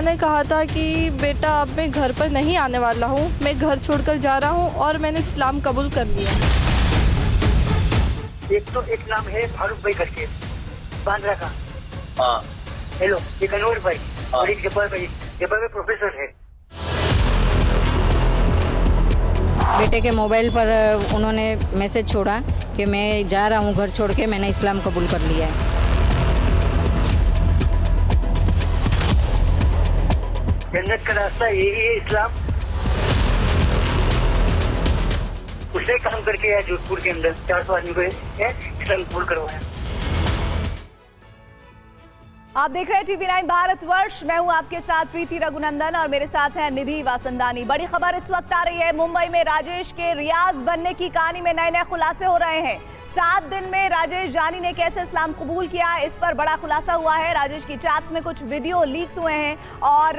माँ ने कहा था कि बेटा अब मैं घर पर नहीं आने वाला हूँ, मैं घर छोड़कर जा रहा हूँ और मैंने इस्लाम कबूल कर लिया। एक नाम है फारूक भाई करके, बांद्रा का। हाँ। हेलो, एक अनवर भाई। हाँ। और एक जब्बार भाई, जब्बार में प्रोफेसर है। बेटे के मोबाइल पर उन्होंने मैसेज छोड़ा कि मैं जा रहा हूँ घर छोड़ के, मैंने इस्लाम कबूल कर लिया है। जन्नत का रास्ता यही है इस्लाम। उसने काम करके आया जोधपुर के अंदर, 400 आदमी को इस्लाम कबूल करवाया। आप देख रहे हैं TV9 भारतवर्ष। मैं हूं आपके साथ प्रीति रघुनंदन और मेरे साथ है निधि वासंदानी। बड़ी खबर इस वक्त आ रही है, मुंबई में राजेश के रियाज बनने की कहानी में नए नए खुलासे हो रहे हैं। 7 दिन में राजेश जानी ने कैसे इस्लाम कबूल किया, इस पर बड़ा खुलासा हुआ है। राजेश की चैट्स में कुछ वीडियो लीक्स हुए हैं और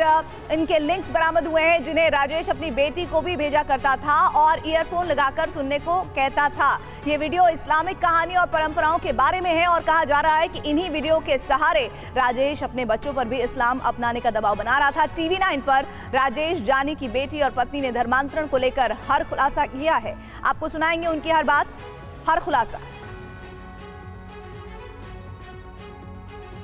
इनके लिंक्स बरामद हुए हैं जिन्हें राजेश अपनी बेटी को भी भेजा करता था और ईयरफोन लगाकर सुनने को कहता था। ये वीडियो इस्लामिक कहानी और परंपराओं के बारे में है और कहा जा रहा है कि इन्हीं वीडियो के सहारे राजेश अपने बच्चों पर भी इस्लाम अपनाने का दबाव बना रहा था। TV9 पर राजेश जानी की बेटी और पत्नी ने धर्मांतरण को लेकर हर खुलासा किया है। आपको सुनाएंगे उनकी हर बात, हर खुलासा।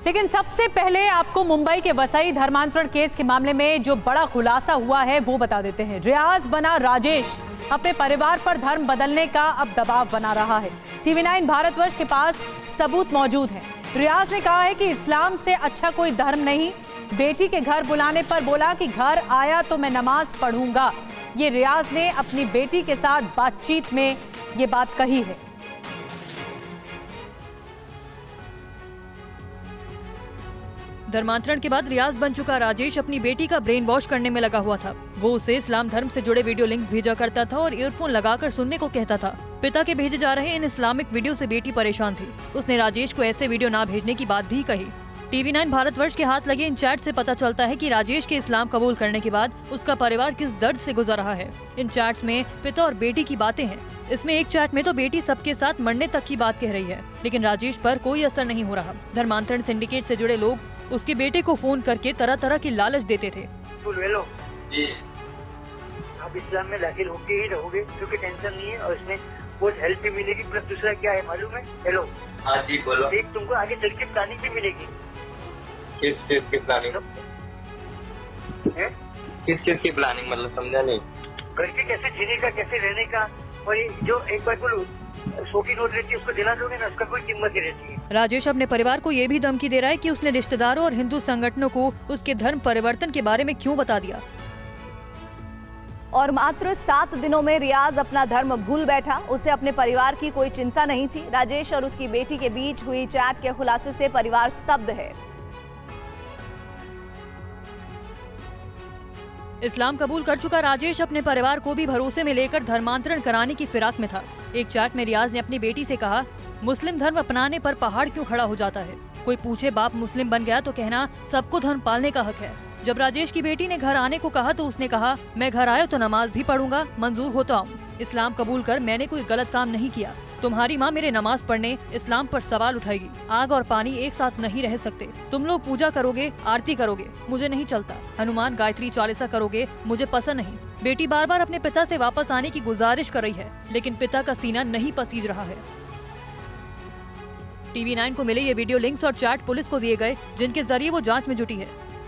लेकिन सबसे पहले आपको मुंबई के वसई धर्मांतरण केस के मामले में जो बड़ा खुलासा हुआ है वो बता देते हैं। रियाज बना राजेश अपने परिवार पर धर्म बदलने का अब दबाव बना रहा है। TV9 भारतवर्ष के पास सबूत मौजूद है। रियाज ने कहा है कि इस्लाम से अच्छा कोई धर्म नहीं। बेटी के घर बुलाने पर बोला कि घर आया तो मैं नमाज पढ़ूंगा। ये रियाज ने अपनी बेटी के साथ बातचीत में ये बात कही है। धर्मांतरण के बाद रियाज बन चुका राजेश अपनी बेटी का ब्रेन वॉश करने में लगा हुआ था। वो उसे इस्लाम धर्म से जुड़े वीडियो लिंक्स भेजा करता था और ईयरफोन लगाकर सुनने को कहता था। पिता के भेजे जा रहे इन इस्लामिक वीडियो से बेटी परेशान थी। उसने राजेश को ऐसे वीडियो ना भेजने की बात भी कही। TV9 भारतवर्ष के हाथ लगे इन चैट से पता चलता है कि राजेश के इस्लाम कबूल करने के बाद उसका परिवार किस दर्द से गुजर रहा है। इन चैट्स में पिता और बेटी की बातें हैं। इसमें एक चैट में तो बेटी सबके साथ मरने तक की बात कह रही है, लेकिन राजेश पर कोई असर नहीं हो रहा। धर्मांतरण सिंडिकेट से जुड़े लोग उसके बेटे को फोन करके तरह तरह की लालच देते थे। हेलो जी। आप इस्लाम में दाखिल होके ही रहोगे क्योंकि टेंशन नहीं है और इसमें बहुत हेल्प भी मिलेगी। प्लस दूसरा क्या है मालूम है? हेलो। हाँ जी बोलो। एक तुमको आगे चल के प्लानिंग भी मिलेगी। किस चीज की प्लानिंग? किस चीज की प्लानिंग, मतलब समझा नहीं। घर के कैसे जीने का, कैसे रहने का, और ये जो एक बार बोलो 100 की नोट रहती है उसको दिला दोगे ना, उसका कोई कीमत नहीं रहती है। राजेश अपने परिवार को ये भी धमकी दे रहा है कि उसने रिश्तेदारों और हिंदू संगठनों को उसके धर्म परिवर्तन के बारे में क्यों बता दिया। और मात्र 7 दिनों में रियाज अपना धर्म भूल बैठा। उसे अपने परिवार की कोई चिंता नहीं थी। राजेश और उसकी बेटी के बीच हुई चैट के खुलासे से परिवार स्तब्ध है। इस्लाम कबूल कर चुका राजेश अपने परिवार को भी भरोसे में लेकर धर्मांतरण कराने की फिराक में था। एक चैट में रियाज ने अपनी बेटी से कहा, मुस्लिम धर्म अपनाने पर पहाड़ क्यों खड़ा हो जाता है? कोई पूछे बाप मुस्लिम बन गया तो कहना सबको धर्म पालने का हक है। जब राजेश की बेटी ने घर आने को कहा तो उसने कहा, मैं घर आया तो नमाज भी पढ़ूंगा, मंजूर हो तो आऊं। इस्लाम कबूल कर मैंने कोई गलत काम नहीं किया। तुम्हारी माँ मेरे नमाज पढ़ने इस्लाम पर सवाल उठाएगी। आग और पानी एक साथ नहीं रह सकते। तुम लोग पूजा करोगे, आरती करोगे, मुझे नहीं चलता। हनुमान गायत्री चालीसा करोगे, मुझे पसंद नहीं। बेटी बार बार अपने पिता से वापस आने की गुजारिश कर रही है, लेकिन पिता का सीना नहीं पसीज रहा है। TV9 को मिले ये वीडियो लिंक्स और चैट पुलिस को दिए गए, जिनके जरिए वो जांच में जुटी है।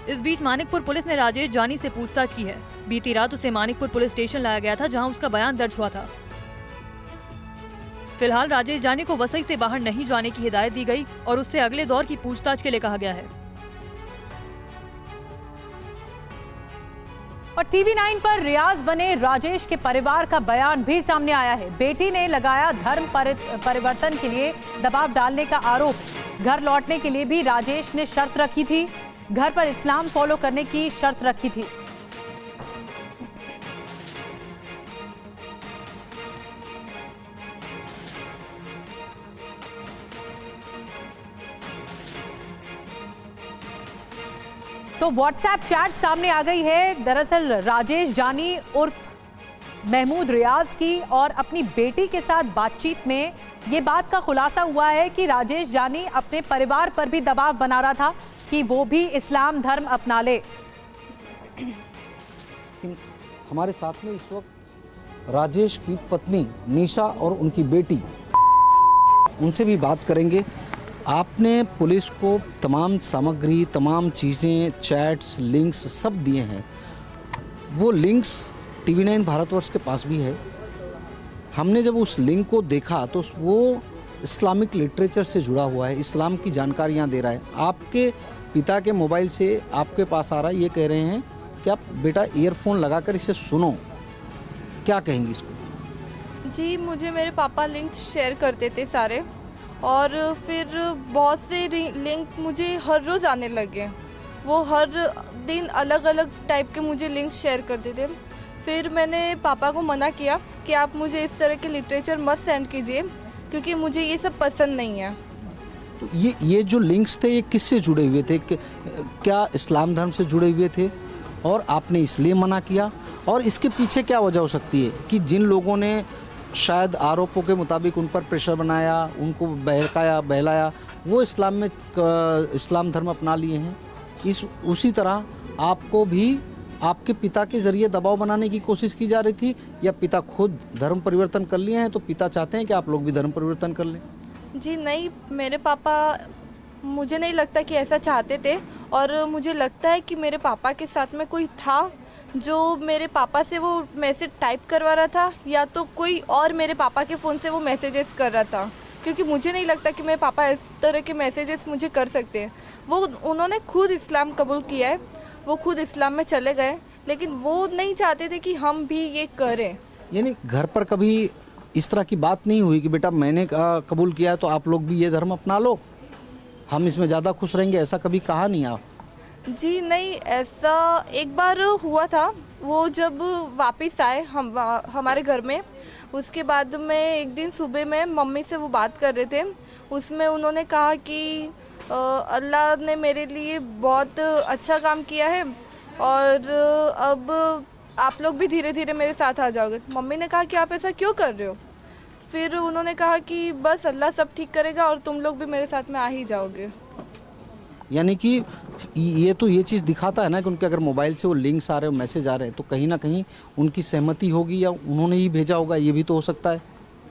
इस बीच मानिकपुर पुलिस ने राजेश जानी से पूछताछ की है। बीती रात उसे मानिकपुर पुलिस स्टेशन लाया गया था, जहां उसका बयान दर्ज हुआ था। फिलहाल राजेश जानी को वसई से बाहर नहीं जाने की हिदायत दी गई और उससे अगले दौर की पूछताछ के लिए कहा गया है। और TV9 पर रियाज बने राजेश के परिवार का बयान भी सामने आया है। बेटी ने लगाया धर्म परिवर्तन के लिए दबाव डालने का आरोप। घर लौटने के लिए भी राजेश ने शर्त रखी थी। घर पर इस्लाम फॉलो करने की शर्त रखी थी। तो व्हाट्सएप चैट सामने आ गई है। दरअसल राजेश जानी उर्फ महमूद रियाज की और अपनी बेटी के साथ बातचीत में ये बात का खुलासा हुआ है कि राजेश जानी अपने परिवार पर भी दबाव बना रहा था कि वो भी इस्लाम धर्म अपना ले। लेकिन हमारे साथ में इस वक्त राजेश की पत्नी निशा और उनकी बेटी, उनसे भी बात करेंगे। आपने पुलिस को तमाम सामग्री, तमाम चीज़ें, चैट्स, लिंक्स सब दिए हैं। वो लिंक्स TV9 भारतवर्ष के पास भी है। हमने जब उस लिंक को देखा तो वो इस्लामिक लिटरेचर से जुड़ा हुआ है, इस्लाम की जानकारियाँ दे रहा है। आपके पिता के मोबाइल से आपके पास आ रहा है, ये कह रहे हैं कि आप बेटा ईयरफोन लगाकर इसे सुनो। क्या कहेंगी इसको? जी, मुझे मेरे पापा लिंक्स शेयर करते थे सारे, और फिर बहुत से लिंक मुझे हर रोज़ आने लगे। वो हर दिन अलग अलग टाइप के मुझे लिंक शेयर करते थे। फिर मैंने पापा को मना किया कि आप मुझे इस तरह के लिटरेचर मत सेंड कीजिए, क्योंकि मुझे ये सब पसंद नहीं है। तो ये जो लिंक्स थे ये किससे जुड़े हुए थे? क्या इस्लाम धर्म से जुड़े हुए थे और आपने इसलिए मना किया? और इसके पीछे क्या वजह हो सकती है कि जिन लोगों ने शायद आरोपों के मुताबिक उन पर प्रेशर बनाया, उनको बहकाया, बहलाया, वो इस्लाम धर्म अपना लिए हैं? उसी तरह आपको भी आपके पिता के ज़रिए दबाव बनाने की कोशिश की जा रही थी, या पिता खुद धर्म परिवर्तन कर लिए हैं तो पिता चाहते हैं कि आप लोग भी धर्म परिवर्तन कर लें? जी नहीं, मेरे पापा, मुझे नहीं लगता कि ऐसा चाहते थे। और मुझे लगता है कि मेरे पापा के साथ में कोई था जो मेरे पापा से वो मैसेज टाइप करवा रहा था, या तो कोई और मेरे पापा के फ़ोन से वो मैसेजेस कर रहा था, क्योंकि मुझे नहीं लगता कि मेरे पापा इस तरह के मैसेजेस मुझे कर सकते हैं। उन्होंने खुद इस्लाम कबूल किया है, वो खुद इस्लाम में चले गए, लेकिन वो नहीं चाहते थे कि हम भी ये करें। यानी घर पर कभी इस तरह की बात नहीं हुई कि बेटा मैंने कबूल किया है तो आप लोग भी ये धर्म अपना लो, हम इसमें ज़्यादा खुश रहेंगे, ऐसा कभी कहा नहीं आप? जी नहीं, ऐसा एक बार हुआ था। वो जब वापस आए हमारे घर में, उसके बाद में एक दिन सुबह में मम्मी से वो बात कर रहे थे। उसमें उन्होंने कहा कि अल्लाह ने मेरे लिए बहुत अच्छा काम किया है और अब आप लोग भी धीरे धीरे मेरे साथ आ जाओगे। मम्मी ने कहा कि आप ऐसा क्यों कर रहे हो? फिर उन्होंने कहा कि बस अल्लाह सब ठीक करेगा और तुम लोग भी मेरे साथ में आ ही जाओगे। यानी कि ये चीज़ दिखाता है ना कि उनके अगर मोबाइल से वो लिंक्स आ रहे हैं, मैसेज आ रहे हैं, तो कहीं ना कहीं उनकी सहमति होगी या उन्होंने ही भेजा होगा, ये भी तो हो सकता है।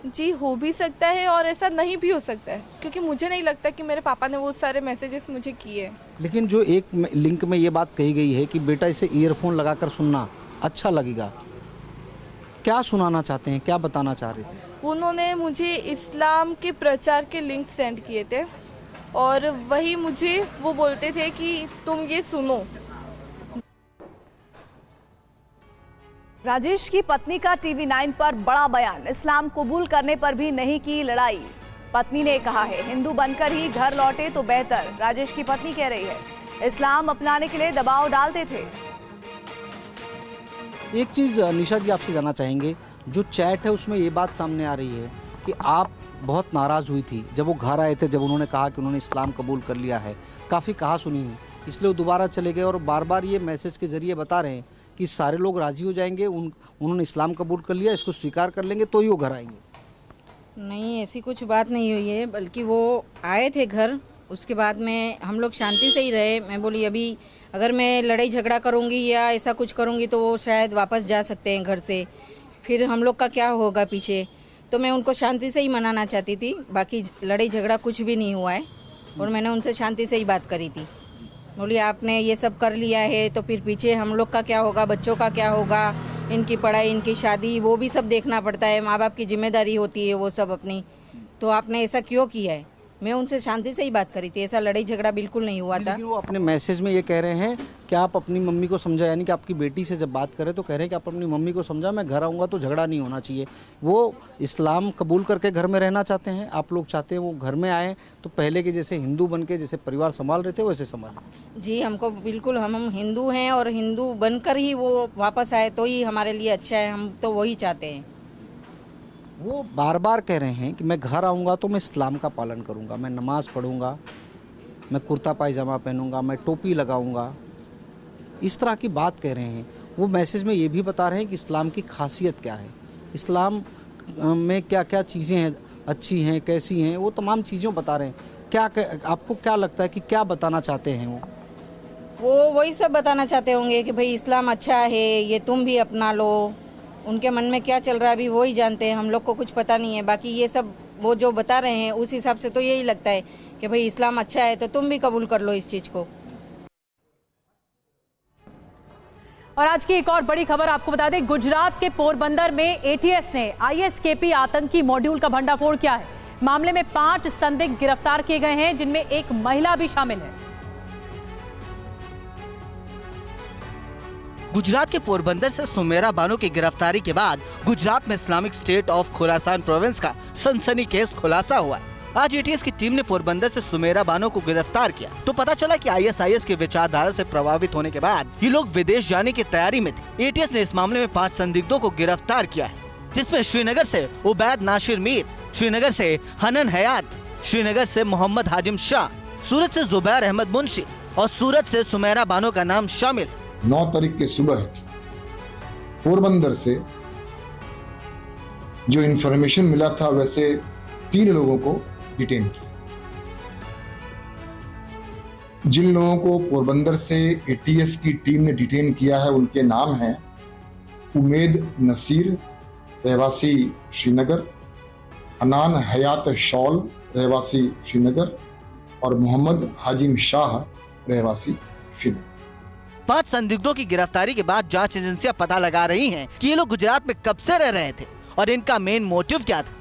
जी, हो भी सकता है और ऐसा नहीं भी हो सकता है, क्योंकि मुझे नहीं लगता कि मेरे पापा ने वो सारे मैसेजेस मुझे किए। लेकिन जो एक लिंक में ये बात कही गई है कि बेटा इसे ईयरफोन लगाकर सुनना अच्छा लगेगा, क्या सुनाना चाहते हैं, क्या बताना चाह रहे थे? उन्होंने मुझे इस्लाम के प्रचार के लिंक सेंड किए थे और वही मुझे वो बोलते थे कि तुम ये सुनो। राजेश की पत्नी का TV9 पर बड़ा बयान, इस्लाम कबूल करने पर भी नहीं की लड़ाई। पत्नी ने कहा है हिंदू बनकर ही घर लौटे तो बेहतर। राजेश की पत्नी कह रही है इस्लाम अपनाने के लिए दबाव डालते थे। एक चीज़ निशा जी आपसे जानना चाहेंगे, जो चैट है उसमें ये बात सामने आ रही है कि आप बहुत नाराज़ हुई थी जब वो घर आए थे, जब उन्होंने कहा कि उन्होंने इस्लाम कबूल कर लिया है, काफ़ी कहा सुनी हुई, इसलिए वो दोबारा चले गए और बार बार ये मैसेज के ज़रिए बता रहे हैं कि सारे लोग राज़ी हो जाएंगे, उन्होंने इस्लाम कबूल कर लिया, इसको स्वीकार कर लेंगे तो ही वो घर आएंगे। नहीं, ऐसी कुछ बात नहीं हुई है, बल्कि वो आए थे घर, उसके बाद में हम लोग शांति से ही रहे। मैं बोली अभी अगर मैं लड़ाई झगड़ा करूँगी या ऐसा कुछ करूँगी तो वो शायद वापस जा सकते हैं घर से, फिर हम लोग का क्या होगा पीछे। तो मैं उनको शांति से ही मनाना चाहती थी, बाकी लड़ाई झगड़ा कुछ भी नहीं हुआ है और मैंने उनसे शांति से ही बात करी थी। बोली आपने ये सब कर लिया है तो फिर पीछे हम लोग का क्या होगा, बच्चों का क्या होगा, इनकी पढ़ाई, इनकी शादी, वो भी सब देखना पड़ता है, माँ बाप की जिम्मेदारी होती है वो सब अपनी, तो आपने ऐसा क्यों किया है। मैं उनसे शांति से ही बात करी थी, ऐसा लड़ाई झगड़ा बिल्कुल नहीं हुआ था। लेकिन वो अपने मैसेज में ये कह रहे हैं कि आप अपनी मम्मी को समझा, यानी कि आपकी बेटी से जब बात करें तो कह रहे हैं कि आप अपनी मम्मी को समझा, मैं घर आऊँगा तो झगड़ा नहीं होना चाहिए। वो इस्लाम कबूल करके घर में रहना चाहते हैं, आप लोग चाहते हैं वो घर में आए तो पहले के जैसे हिंदू बन के जैसे परिवार संभाल रहे थे वैसे संभालें। जी, हमको बिल्कुल, हम हिंदू हैं और हिंदू बनकर ही वो वापस आए तो ही हमारे लिए अच्छा है, हम तो वही चाहते हैं। वो बार बार कह रहे हैं कि मैं घर आऊँगा तो मैं इस्लाम का पालन करूँगा, मैं नमाज़ पढ़ूँगा, मैं कुर्ता पायजामा पहनूँगा, मैं टोपी लगाऊँगा, इस तरह की बात कह रहे हैं। वो मैसेज में ये भी बता रहे हैं कि इस्लाम की खासियत क्या है, इस्लाम में क्या क्या चीज़ें हैं, अच्छी हैं, कैसी हैं, वो तमाम चीज़ों बता रहे हैं। क्या आपको क्या लगता है कि क्या बताना चाहते हैं वो? वो वही सब बताना चाहते होंगे कि भाई इस्लाम अच्छा है, ये तुम भी अपना लो। उनके मन में क्या चल रहा है अभी वो ही जानते हैं, हम लोग को कुछ पता नहीं है। बाकी ये सब वो जो बता रहे हैं उस हिसाब से तो यही लगता है कि भाई इस्लाम अच्छा है तो तुम भी कबूल कर लो इस चीज़ को। और आज की एक और बड़ी खबर आपको बता दें, गुजरात के पोरबंदर में एटीएस ने आईएसकेपी आतंकी मॉड्यूल का भंडाफोड़ किया है। मामले में 5 संदिग्ध गिरफ्तार किए गए हैं, जिनमें एक महिला भी शामिल है। गुजरात के पोरबंदर से सुमेरा बानो की गिरफ्तारी के बाद गुजरात में Islamic state of Khorasan province का सनसनीखेज खुलासा हुआ है। आज एटीएस की टीम ने पोरबंदर से सुमेरा बानो को गिरफ्तार किया तो पता चला कि आईएसआईएस की विचारधारा से प्रभावित होने के बाद ये लोग विदेश जाने की तैयारी में थे। एटीएस ने इस मामले में 5 संदिग्धों को गिरफ्तार किया है, जिसमें श्रीनगर से उबैद नासिर मीर, श्रीनगर से हनन हयात, श्रीनगर से मोहम्मद हाजिम शाह, सूरत से जुबैर अहमद मुंशी और सूरत से सुमेरा बानो का नाम शामिल। 9 तारीख के सुबह पोरबंदर से जो इन्फॉर्मेशन मिला था वैसे 3 लोगों को डिटेन किया। जिन लोगों को पोरबंदर से एटीएस की टीम ने डिटेन किया है उनके नाम हैं उमेद नसीर रहवासी श्रीनगर, हनान हयात शौल रहवासी श्रीनगर और मोहम्मद हाजिम शाह रहवासी श्रीनगर। 5 संदिग्धों की गिरफ्तारी के बाद जांच एजेंसियां पता लगा रही हैं कि ये लोग गुजरात में कब से रह रहे थे और इनका मेन मोटिव क्या था।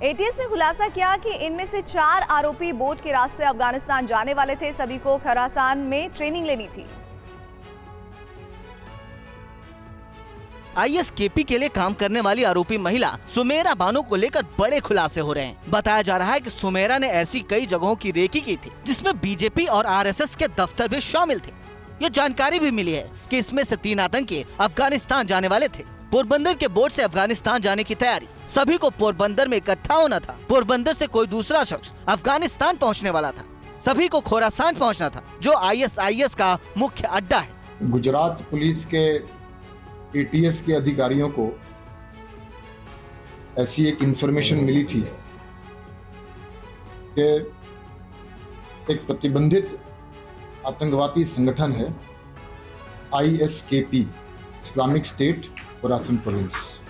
एटीएस ने खुलासा किया कि इनमें से 4 आरोपी बोट के रास्ते अफगानिस्तान जाने वाले थे। सभी को खुरासान में ट्रेनिंग लेनी थी। आईएसकेपी के लिए काम करने वाली आरोपी महिला सुमेरा बानो को लेकर बड़े खुलासे हो रहे हैं। बताया जा रहा है कि सुमेरा ने ऐसी कई जगहों की रेकी की थी जिसमें बीजेपी और आरएसएस के दफ्तर भी शामिल थे। ये जानकारी भी मिली है कि इसमें से 3 आतंकी अफगानिस्तान जाने वाले थे। पोरबंदर के बोट से अफगानिस्तान जाने की तैयारी, सभी को पोरबंदर में इकट्ठा होना था। पोरबंदर से कोई दूसरा शख्स अफगानिस्तान पहुंचने वाला था, सभी को खोरासान पहुंचना था जो आईएसआईएस का मुख्य अड्डा है। गुजरात पुलिस के एटीएस के अधिकारियों को ऐसी एक इंफॉर्मेशन मिली थी कि एक प्रतिबंधित आतंकवादी संगठन है ISKP, Islamic State Khorasan province.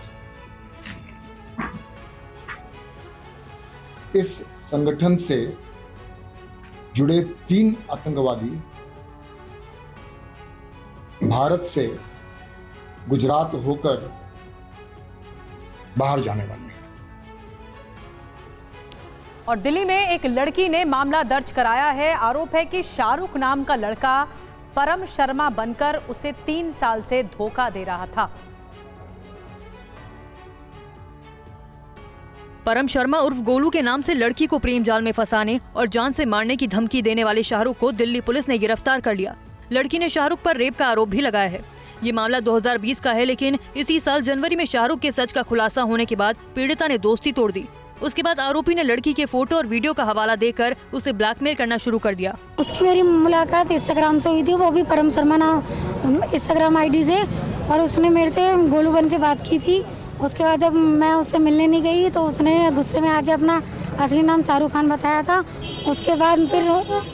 इस संगठन से जुड़े 3 आतंकवादी भारत से गुजरात होकर बाहर जाने वाले हैं। और दिल्ली में एक लड़की ने मामला दर्ज कराया है। आरोप है कि शाहरुख नाम का लड़का परम शर्मा बनकर उसे 3 साल से धोखा दे रहा था। परम शर्मा उर्फ गोलू के नाम से लड़की को प्रेम जाल में फंसाने और जान से मारने की धमकी देने वाले शाहरुख को दिल्ली पुलिस ने गिरफ्तार कर लिया। लड़की ने शाहरुख पर रेप का आरोप भी लगाया है। ये मामला 2020 का है, लेकिन इसी साल जनवरी में शाहरुख के सच का खुलासा होने के बाद पीड़िता ने दोस्ती तोड़ दी। उसके बाद आरोपी ने लड़की के फोटो और वीडियो का हवाला देकर उसे ब्लैकमेल करना शुरू कर दिया। उसकी मेरी मुलाकात इंस्टाग्राम से हुई थी, वो भी परम शर्मा नाम इंस्टाग्राम आईडी से, और उसने मेरे से गोलू बन के बात की थी। उसके बाद जब मैं उससे मिलने नहीं गई तो उसने गुस्से में आके अपना असली नाम शाहरुख खान बताया था। उसके बाद फिर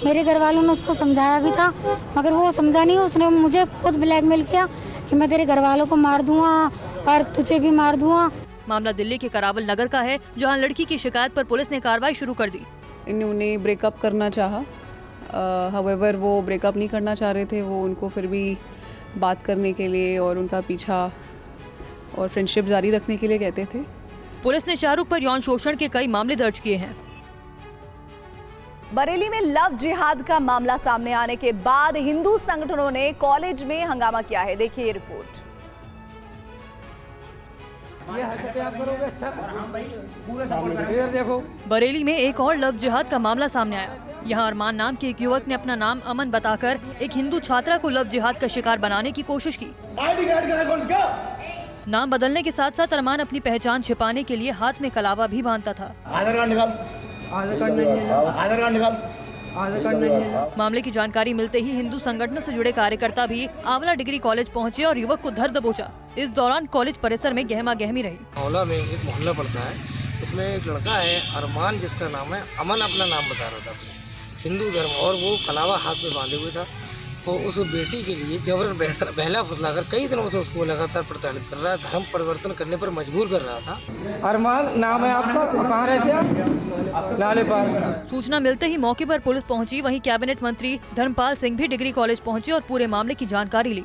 मेरे घर वालों ने उसको समझाया भी था, मगर वो समझा नहीं। उसने मुझे खुद ब्लैकमेल किया कि मैं तेरे घर वालों को मार दूंगा और तुझे भी मार दूंगा। मामला दिल्ली के करावल नगर का है, जहां लड़की की शिकायत पर पुलिस ने कार्रवाई शुरू कर दी। इन्होंने ब्रेकअप करना चाहा, हाउएवर वो ब्रेकअप नहीं करना चाह रहे थे। वो उनको फिर भी बात करने के लिए और उनका पीछा और फ्रेंडशिप जारी रखने के लिए कहते थे। पुलिस ने शाहरुख पर यौन शोषण के कई मामले दर्ज किए हैं। बरेली में लव जिहाद का मामला सामने आने के बाद हिंदू संगठनों ने कॉलेज में हंगामा किया है। देखिए ये रिपोर्ट। बरेली में एक और लव जिहाद का मामला सामने आया। यहाँ अरमान नाम के एक युवक ने अपना नाम अमन बताकर एक हिंदू छात्रा को लव जिहाद का शिकार बनाने की कोशिश की। नाम बदलने के साथ साथ अरमान अपनी पहचान छिपाने के लिए हाथ में कलावा भी बांधता था। मामले की जानकारी मिलते ही हिंदू संगठनों से जुड़े कार्यकर्ता भी आंवला डिग्री कॉलेज पहुंचे और युवक को धर दबोचा। इस दौरान कॉलेज परिसर में गहमा गहमी रही। आंवला में एक मोहल्ला पड़ता है, उसमें एक लड़का है अरमान, जिसका नाम है अमन, अपना नाम बता रहा था। हिंदू धर्म और वो कलावा हाथ में बांधे हुए था। वो उस बेटी के लिए जबरन बहला फुसलाकर कई दिनों से उसको लगातार प्रताड़ित कर रहा है, धर्म परिवर्तन करने पर मजबूर कर रहा था। अरमान नाम है आपका, कहाँ रहते हैं? नाले पार। सूचना मिलते ही मौके पर पुलिस पहुंची, वहीं कैबिनेट मंत्री धर्मपाल सिंह भी डिग्री कॉलेज पहुंचे और पूरे मामले की जानकारी ली।